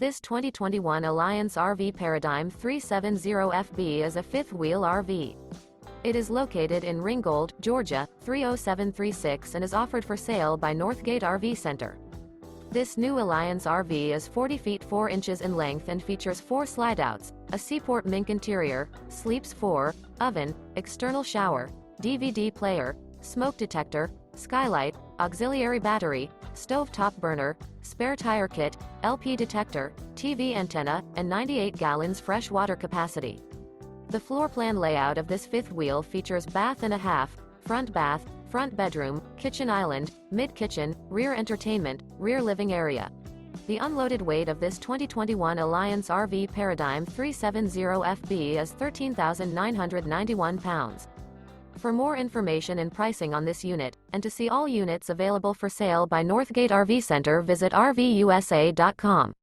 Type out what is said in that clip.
This 2021 Alliance RV Paradigm 370FB is a fifth-wheel RV. It is located in Ringgold, Georgia, 30736 and is offered for sale by Northgate RV Center. This new Alliance RV is 40 feet 4 inches in length and features 4 slideouts, a SEAPORT MINK interior, sleeps 4, oven, external shower, DVD player, smoke detector, skylight, auxiliary battery, stove-top burner, spare tire kit, LP detector, TV antenna, and 98 gallons fresh water capacity. The floor plan layout of this fifth wheel features bath and a half, front bath, front bedroom, kitchen island, mid-kitchen, rear entertainment, rear living area. The unloaded weight of this 2021 Alliance RV Paradigm 370FB is 13,991 pounds. For more information and pricing on this unit, and to see all units available for sale by Northgate RV Center, visit RVUSA.com.